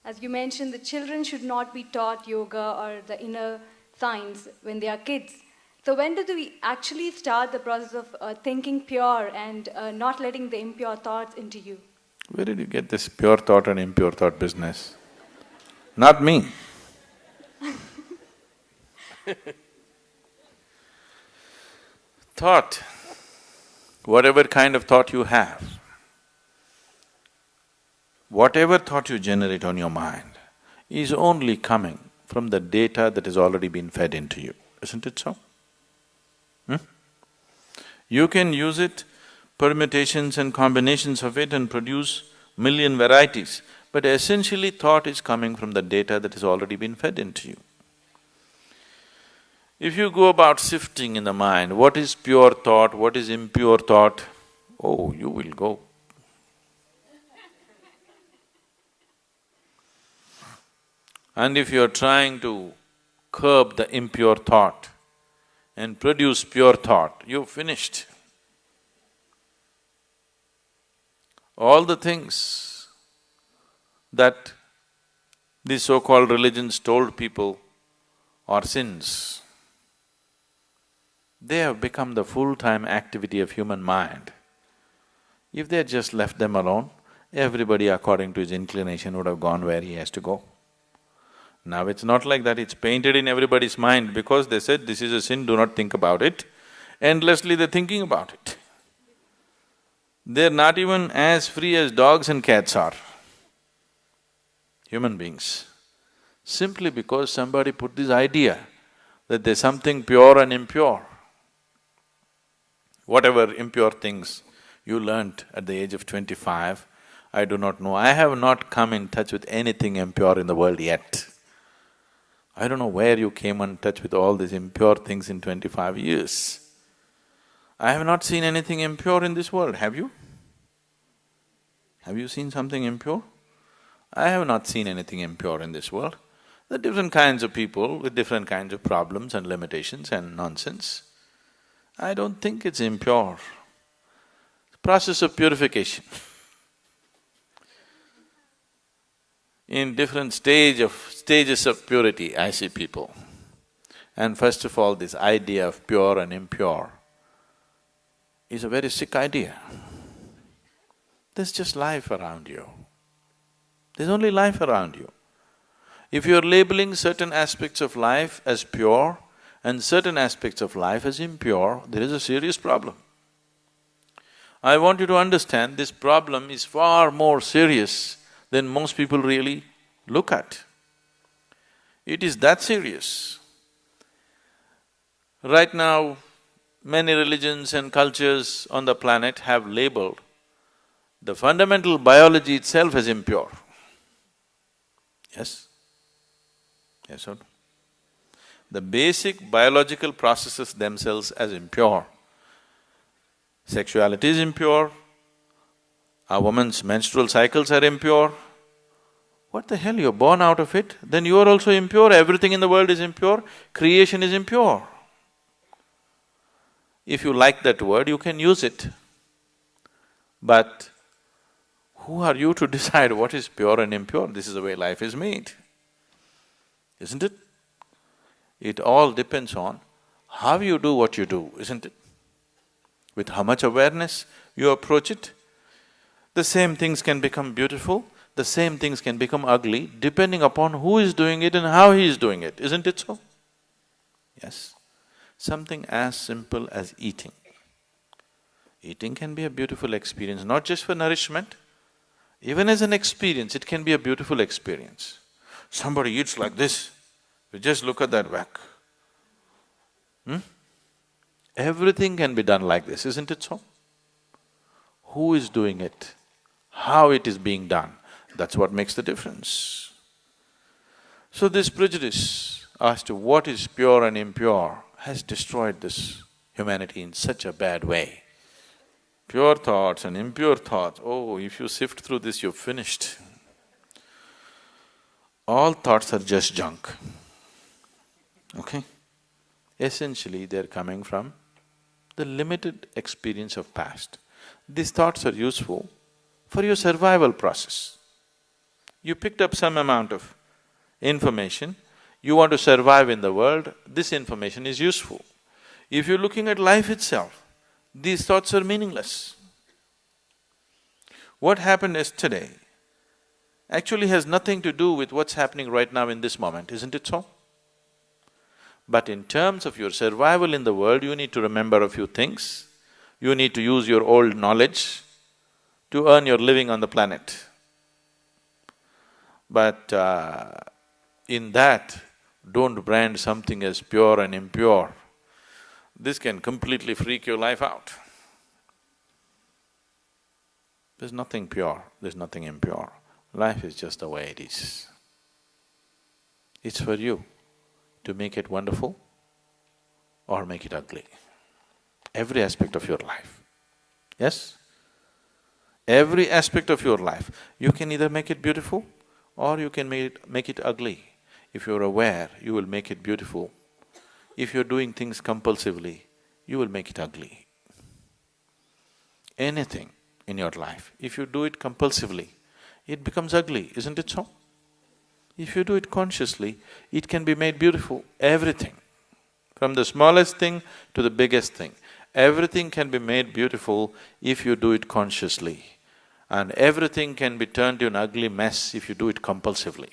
As you mentioned, the children should not be taught yoga or the inner science when they are kids. So when do we actually start the process of thinking pure and not letting the impure thoughts into you? Where did you get this pure thought and impure thought business? Not me. Thought, whatever kind of thought you have, whatever thought you generate on your mind is only coming from the data that has already been fed into you, isn't it so? You can use it, permutations and combinations of it and produce million varieties, but essentially thought is coming from the data that has already been fed into you. If you go about sifting in the mind, what is pure thought, what is impure thought, oh, you will go. And if you're trying to curb the impure thought and produce pure thought, you've finished. All the things that these so-called religions told people are sins, they have become the full-time activity of human mind. If they had just left them alone, everybody according to his inclination would have gone where he has to go. Now it's not like that, it's painted in everybody's mind because they said, this is a sin, do not think about it. Endlessly they're thinking about it. They're not even as free as dogs and cats are, human beings. Simply because somebody put this idea that there's something pure and impure. Whatever impure things you learnt at the age of 25, I do not know. I have not come in touch with anything impure in the world yet. I don't know where you came in touch with all these impure things in 25 years. I have not seen anything impure in this world, have you? Have you seen something impure? I have not seen anything impure in this world. There are different kinds of people with different kinds of problems and limitations and nonsense. I don't think it's impure. It's a process of purification. In different stages of purity, I see people. And first of all, this idea of pure and impure is a very sick idea. There's just life around you. There's only life around you. If you're labeling certain aspects of life as pure and certain aspects of life as impure, there is a serious problem. I want you to understand this problem is far more serious than most people really look at. It is that serious. Right now, many religions and cultures on the planet have labeled the fundamental biology itself as impure. Yes? Yes or no? The basic biological processes themselves as impure. Sexuality is impure, a woman's menstrual cycles are impure. What the hell, you're born out of it, then you are also impure, everything in the world is impure, creation is impure. If you like that word, you can use it. But who are you to decide what is pure and impure? This is the way life is made, isn't it? It all depends on how you do what you do, isn't it? With how much awareness you approach it. The same things can become beautiful, the same things can become ugly, depending upon who is doing it and how he is doing it, isn't it so? Yes. Something as simple as eating. Eating can be a beautiful experience, not just for nourishment, even as an experience, it can be a beautiful experience. Somebody eats like this, you just look at that whack. Everything can be done like this, isn't it so? Who is doing it? How it is being done? That's what makes the difference. So this prejudice as to what is pure and impure has destroyed this humanity in such a bad way. Pure thoughts and impure thoughts, oh, if you sift through this, you're finished. All thoughts are just junk, okay? Essentially, they're coming from the limited experience of past. These thoughts are useful for your survival process. You picked up some amount of information, you want to survive in the world, this information is useful. If you're looking at life itself, these thoughts are meaningless. What happened yesterday actually has nothing to do with what's happening right now in this moment, isn't it so? But in terms of your survival in the world, you need to remember a few things. You need to use your old knowledge to earn your living on the planet. But in that, don't brand something as pure and impure. This can completely freak your life out. There's nothing pure, there's nothing impure. Life is just the way it is. It's for you to make it wonderful or make it ugly. Every aspect of your life. Yes? Every aspect of your life. You can either make it beautiful or you can make it ugly. If you're aware, you will make it beautiful. If you're doing things compulsively, you will make it ugly. Anything in your life, if you do it compulsively, it becomes ugly, isn't it so? If you do it consciously, it can be made beautiful, everything. From the smallest thing to the biggest thing, everything can be made beautiful if you do it consciously. And everything can be turned to an ugly mess if you do it compulsively.